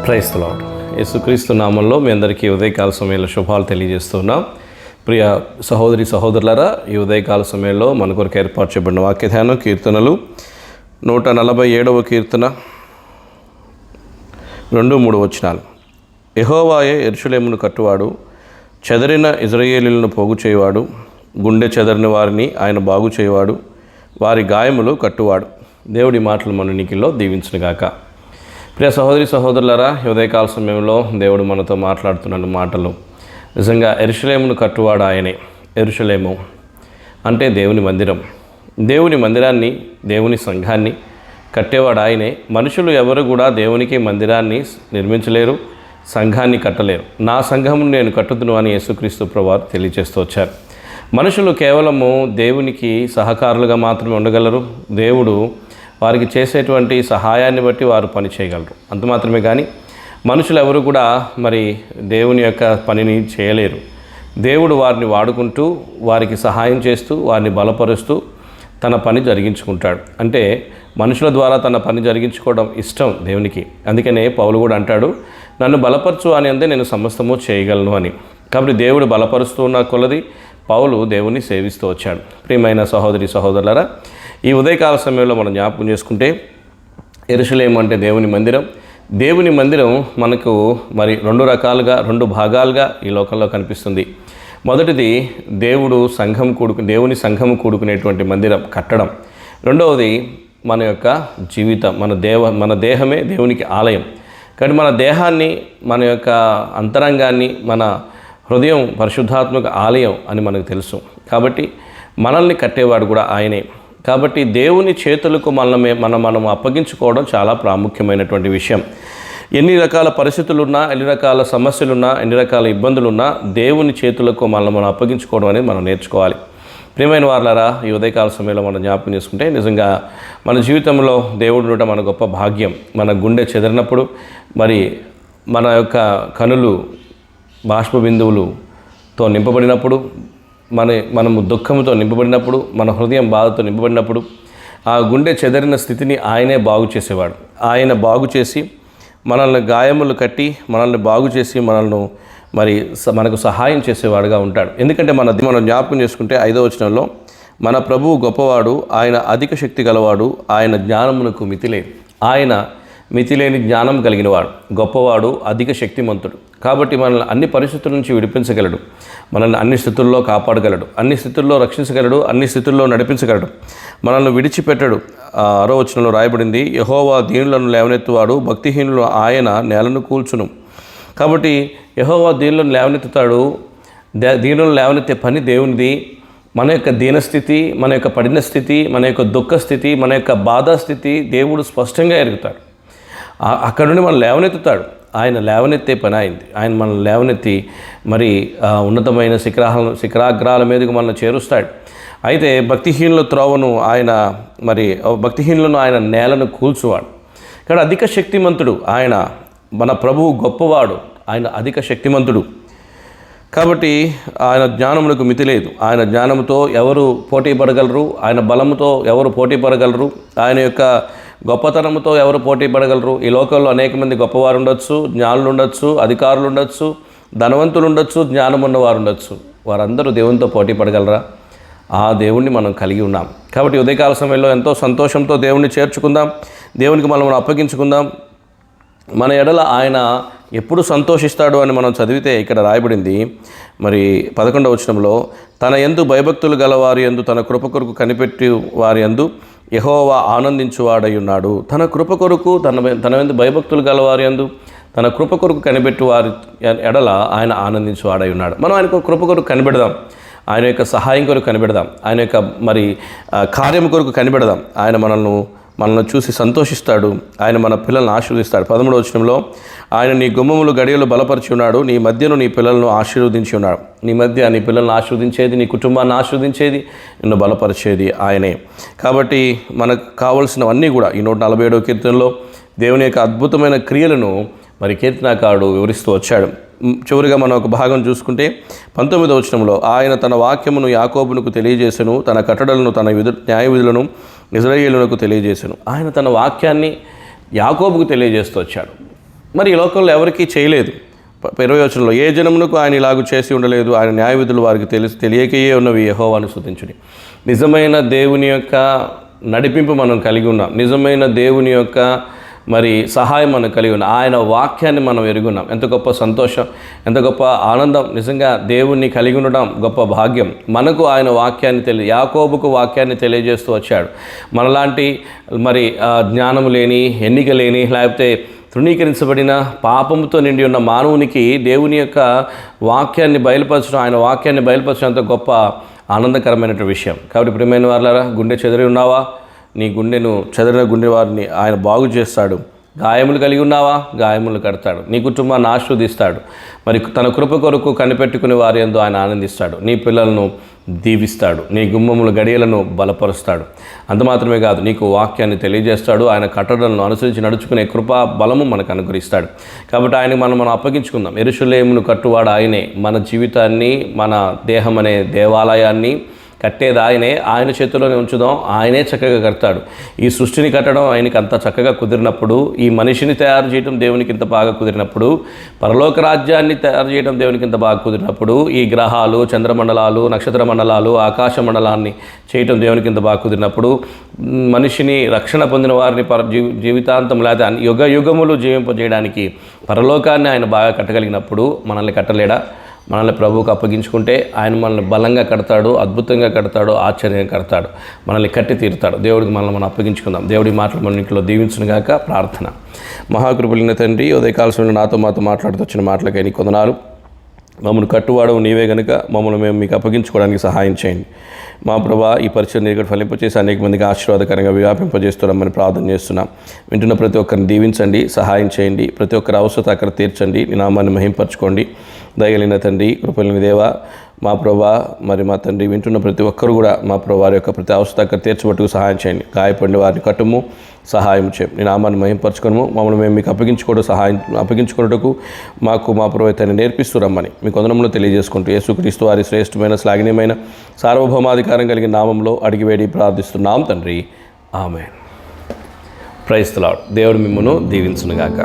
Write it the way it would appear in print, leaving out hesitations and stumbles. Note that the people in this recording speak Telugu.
Praise the lord. యేసుక్రీస్తు నామంలో మీ అందరికీ ఉదయకాల సమయంలో శుభాలు తెలియజేస్తున్నాం. ప్రియ సహోదరి సహోదరులారా, ఈ ఉదయకాల సమయంలో మన కొరకు ఏర్పాటు చేయబడిన వాక్యధ్యానం కీర్తనలు 147వ కీర్తన 2-3 వచనాలు. యెహోవాయే యెరూషలేమును కట్టువాడు, చెదరిన ఇశ్రాయేలీయులను పోగు చేయువాడు. గుండె చెదరిన వారిని ఆయన బాగు చేయువాడు, వారి గాయములు కట్టువాడు. దేవుడి మాటలు మన నీకిలో దీవించునుగాక. ప్రియ సహోదరి సహోదరులారా, ఉదయకాల సమయంలో దేవుడు మనతో మాట్లాడుతున్న మాటలు నిజంగా యెరూషలేమును కట్టువాడు ఆయనే. యెరూషలేము అంటే దేవుని మందిరం. దేవుని మందిరాన్ని, దేవుని సంఘాన్ని కట్టేవాడు ఆయనే. మనుషులు ఎవరు కూడా దేవునికి మందిరాన్ని నిర్మించలేరు, సంఘాన్ని కట్టలేరు. నా సంఘమును నేను కట్టుదును అని యేసుక్రీస్తు ప్రభువారు తెలియజేస్తూ వచ్చారు. మనుషులు కేవలము దేవునికి సహకారులుగా మాత్రమే ఉండగలరు. దేవుడు వారికి చేసేటువంటి సహాయాన్ని బట్టి వారు పని చేయగలరు, అంత మాత్రమే. కానీ మనుషులు ఎవరు కూడా మరి దేవుని యొక్క పనిని చేయలేరు. దేవుడు వారిని వాడుకుంటూ, వారికి సహాయం చేస్తూ, వారిని బలపరుస్తూ తన పని జరిగించుకుంటాడు. అంటే మనుషుల ద్వారా తన పని జరిగించుకోవడం ఇష్టం దేవునికి. అందుకనే పౌలు కూడా అంటాడు, నన్ను బలపరచు అని అందే నేను సమస్తము చేయగలను అని. కాబట్టి దేవుడు బలపరుస్తూ ఉన్న కొలది పౌలు దేవుని సేవిస్తూ వచ్చాడు. ప్రియమైన సహోదరి సహోదరులారా, ఈ ఉదయకాల సమయంలో మనం జ్ఞాపకం చేసుకుంటే యెరూషలేము అంటే దేవుని మందిరం. దేవుని మందిరం మనకు మరి రెండు భాగాలుగా ఈ లోకంలో కనిపిస్తుంది. మొదటిది దేవుని సంఘము కూడుకునేటువంటి మందిరం కట్టడం. రెండవది మన యొక్క జీవితం, మన దేహమే దేవునికి ఆలయం. కానీ మన దేహాన్ని, మన యొక్క అంతరంగాన్ని, మన హృదయం పరిశుద్ధాత్మక ఆలయం అని మనకు తెలుసు. కాబట్టి మనల్ని కట్టేవాడు కూడా ఆయనే. కాబట్టి దేవుని చేతులకు మనం అప్పగించుకోవడం చాలా ప్రాముఖ్యమైనటువంటి విషయం. ఎన్ని రకాల పరిస్థితులున్నా, ఎన్ని రకాల సమస్యలున్నా, ఎన్ని రకాల ఇబ్బందులున్నా దేవుని చేతులకు మనం అప్పగించుకోవడం అనేది మనం నేర్చుకోవాలి. ప్రియమైన వారులారా, ఈ ఉదయకాల సమయంలో మనం జ్ఞాపకం చేసుకుంటే నిజంగా మన జీవితంలో దేవుడు ఉండటం మన గొప్ప భాగ్యం. మన గుండె చెదిరినప్పుడు, మరి మన యొక్క కనులు బాష్ప బిందువులతో నింపబడినప్పుడు, మనము దుఃఖంతో నింపబడినప్పుడు, మన హృదయం బాధతో నింపబడినప్పుడు, ఆ గుండె చెదరిన స్థితిని ఆయనే బాగు చేసేవాడు. ఆయన బాగు చేసి మనల్ని గాయములు కట్టి, మనల్ని బాగు చేసి మనకు సహాయం చేసేవాడుగా ఉంటాడు. ఎందుకంటే మనం జ్ఞాపకం చేసుకుంటే 5వ వచనంలో, మన ప్రభువు గొప్పవాడు, ఆయన అధిక శక్తి గలవాడు, ఆయన జ్ఞానమునకు మితిలేదు. ఆయన మితిలేని జ్ఞానం కలిగినవాడు, గొప్పవాడు, అధిక శక్తిమంతుడు. కాబట్టి మనల్ని అన్ని పరిస్థితుల నుంచి విడిపించగలడు, మనల్ని అన్ని స్థితుల్లో కాపాడగలడు, అన్ని స్థితుల్లో రక్షించగలడు, అన్ని స్థితుల్లో నడిపించగలడు, మనల్ని విడిచిపెట్టడు. 6వ వచనంలో రాయబడింది, యెహోవా దీనులను లేవనెత్తువాడు, భక్తిహీనులు ఆయన నేలను కూల్చును. కాబట్టి యెహోవా దీనులను లేవనెత్తుతాడు. దీనులను లేవనెత్తే పని దేవునిది. మన యొక్క దీనస్థితి, మన యొక్క పడిన స్థితి, మన యొక్క దుఃఖ స్థితి, మన యొక్క బాధా స్థితి దేవుడు స్పష్టంగా ఎరుగుతాడు. అక్కడ నుండి మనం లేవనెత్తుతాడు. ఆయన లేవనెత్తే పని అయింది. ఆయన మనల్ని లేవనెత్తి మరి ఉన్నతమైన శిఖరాగ్రాల మీదకు మనల్ని చేరుస్తాడు. అయితే భక్తిహీనులను ఆయన నేలను కూల్చువాడు. ఇక్కడ అధిక శక్తిమంతుడు ఆయన. మన ప్రభువు గొప్పవాడు, ఆయన అధిక శక్తిమంతుడు. కాబట్టి ఆయన జ్ఞానమునకు మితి లేదు. ఆయన జ్ఞానంతో ఎవరు పోటీ పడగలరు, ఆయన బలముతో ఎవరు పోటీ పడగలరు, ఆయన యొక్క గొప్పతనంతో ఎవరు పోటీ పడగలరు. ఈ లోకంలో అనేక మంది గొప్పవారు ఉండొచ్చు, జ్ఞానులు ఉండొచ్చు, అధికారులు ఉండొచ్చు, ధనవంతులు ఉండొచ్చు, జ్ఞానం ఉన్నవారు ఉండొచ్చు. వారందరూ దేవునితో పోటీ పడగలరా? ఆ దేవుణ్ణి మనం కలిగి ఉన్నాం. కాబట్టి ఉదయకాల సమయంలో ఎంతో సంతోషంతో దేవుణ్ణి చేర్చుకుందాం, దేవునికి మనం అప్పగించుకుందాం. మన ఎడల ఆయన ఎప్పుడు సంతోషిస్తాడు అని మనం చదివితే ఇక్కడ రాయబడింది. మరి 11వ వచనంలో, తన యందు భయభక్తులు గలవారి యందు, తన కృప కొరకు కనిపెట్టి వారి యందు యెహోవా ఆనందించువాడై ఉన్నాడు. తన కృప కొరకు, తన యందు భయభక్తులు గలవారి యందు, తన కృప కొరకు కనిపెట్టి వారి ఎడల ఆయన ఆనందించువాడై ఉన్నాడు. మనం ఆయనకు కృప కొరకు కనిపెడదాం, ఆయన యొక్క సహాయం కొరకు కనిపెడదాం, ఆయన యొక్క కార్యం కొరకు కనిపెడదాం. ఆయన మనల్ని చూసి సంతోషిస్తాడు. ఆయన మన పిల్లలను ఆశీర్వదిస్తాడు. 13వ వచనంలో, ఆయన నీ గుమ్మములు గడియలు బలపరిచి ఉన్నాడు, నీ మధ్యను నీ పిల్లలను ఆశీర్వదించి ఉన్నాడు. నీ పిల్లలను ఆశీర్వదించేది, నీ కుటుంబాన్ని ఆశీర్వదించేది, నిన్ను బలపరిచేది ఆయనే. కాబట్టి మనకు కావలసినవన్నీ కూడా ఈ 147వ కీర్తనలో దేవుని యొక్క అద్భుతమైన క్రియలను కీర్తనాకారుడు వివరిస్తూ వచ్చాడు. చివరిగా మనం ఒక భాగం చూసుకుంటే 19వ వచనంలో, ఆయన తన వాక్యమును యాకోబునకు తెలియజేసెను, తన కట్టడలను, తన న్యాయ విధులను ఇశ్రాయేలునకు తెలియజేసెను. ఆయన తన వాక్యాన్ని యాకోబుకు తెలియజేస్తూ వచ్చాడు. మరి ఈ లోకంలో ఎవరికీ చేయలేదు. 20వ వచనంలో, ఏ జనమునకు ఆయన ఇలాగూ చేసి ఉండలేదు, ఆయన న్యాయవిధులు వారికి తెలియకయే ఉన్నవి, యెహోవాను స్తుతించుడి. నిజమైన దేవుని యొక్క నడిపింపు మనం కలిగి ఉన్నాం. నిజమైన దేవుని యొక్క మరి సహాయం మనం కలిగి ఉన్నాం. ఆయన వాక్యాన్ని మనం ఎరుగున్నాం. ఎంత గొప్ప సంతోషం, ఎంత గొప్ప ఆనందం. నిజంగా దేవుణ్ణి కలిగి ఉండడం గొప్ప భాగ్యం. మనకు ఆయన వాక్యాన్ని యాకోబుకు వాక్యాన్ని తెలియజేస్తూ వచ్చాడు. మనలాంటి మరి జ్ఞానము లేని, ఎన్నిక లేని, లేకపోతే తృణీకరించబడిన, పాపంతో నిండి ఉన్న మానవునికి దేవుని యొక్క వాక్యాన్ని బయలుపరచడం, ఆయన వాక్యాన్ని బయలుపరచడంత గొప్ప ఆనందకరమైనటువంటి విషయం. కాబట్టి ప్రియమైన వారులారా, గుండె చెదిరి ఉన్నావా? నీ గుండెను, చెదిరిన గుండె వారిని ఆయన బాగు చేస్తాడు. గాయములు కలిగి ఉన్నావా? గాయములు కడతాడు. నీ కుటుంబాన్ని ఆశీర్వదిస్తాడు. మరి తన కృప కొరకు కనిపెట్టుకునే వారి యందు ఆయన ఆనందిస్తాడు. నీ పిల్లలను దీవిస్తాడు. నీ గుమ్మముల గడియలను బలపరుస్తాడు. అంత మాత్రమే కాదు, నీకు వాక్యాన్ని తెలియజేస్తాడు. ఆయన కట్టడలను అనుసరించి నడుచుకునే కృపా బలము మనకు అనుగ్రహిస్తాడు. కాబట్టి ఆయన మనం అప్పగించుకుందాం. యెరూషలేమును కట్టువాడు ఆయనే. మన జీవితాన్ని, మన దేహం అనే దేవాలయాన్ని కట్టేది ఆయనే. ఆయన చేతిలోనే ఉంచుదాం. ఆయనే చక్కగా కడతాడు. ఈ సృష్టిని కట్టడం ఆయనకి అంత చక్కగా కుదిరినప్పుడు, ఈ మనిషిని తయారు చేయడం దేవునికి ఇంత బాగా కుదిరినప్పుడు, పరలోక రాజ్యాన్ని తయారు చేయడం దేవునికి ఇంత బాగా కుదిరినప్పుడు, ఈ గ్రహాలు, చంద్రమండలాలు, నక్షత్ర మండలాలు, ఆకాశ మండలాన్ని చేయటం దేవునికి ఇంత బాగా కుదిరినప్పుడు, మనిషిని రక్షణ పొందిన వారిని జీవితాంతం లేదా యుగ యుగములు జీవింపజేయడానికి పరలోకాన్ని ఆయన బాగా కట్టగలిగినప్పుడు మనల్ని కట్టలేడా? మనల్ని ప్రభువుకు అప్పగించుకుంటే ఆయన మనల్ని బలంగా కడతాడు, అద్భుతంగా కడతాడు, ఆశ్చర్యంగా కడతాడు, మనల్ని కట్టి తీరుతాడు. దేవుడికి మనల్ని మనం అప్పగించుకుందాం. దేవుడి మాటలు మన ఇంట్లో దీవించునుగాక. ప్రార్థన. మహాకృపలిన తండ్రి, ఉదయకాల నాతో మాట్లాడుతూ వచ్చిన మాటలకై నీ కొందనాలు. మమ్మల్ని కట్టువాడవు నీవే గనుక మమ్మల్ని మేము మీకు అప్పగించుకోవడానికి సహాయం చేయండి. మా ప్రభా, ఈ పరిచయం నీకు ఫలింపచేసి అనేక మందికి ఆశీర్వాదకరంగా వ్యాపింపజేస్తున్నామని ప్రార్థన చేస్తున్నాం. వింటున్న ప్రతి ఒక్కరిని దీవించండి, సహాయం చేయండి. ప్రతి ఒక్కరి అవసరత అక్కడ తీర్చండి. నీ నామాన్ని మహింపరచుకోండి. దయగలిగిన తండ్రి, కృపలిన దేవా, మా ప్రభా, మరి మా తండ్రి, వింటున్న ప్రతి ఒక్కరు కూడా మా ప్రభా వారి యొక్క ప్రతి అవసరత అక్కడ తీర్చబట్టుకు సహాయం చేయండి. గాయపడిన వారిని కట్టుము, సహాయం చేయండి. నీ నామాన్ని మహింపరచుకోము. మమ్మల్ని మేము మీకు అప్పగించుకోవటకు మాకు మా ప్రభు తండ్రి నేర్పిస్తూ రమ్మని మీ కొందరంలో తెలియజేసుకుంటూ యేసుక్రీస్తు వారి శ్రేష్టమైన, శ్లాఘనీయమైన, సార్వభౌమాధికారం కలిగిన నామంలో అడిగి వేడి ప్రార్థిస్తున్నాం తండ్రి. ఆమేన్. Praise the lord. దేవుడు మిమ్మును దీవించునుగాక.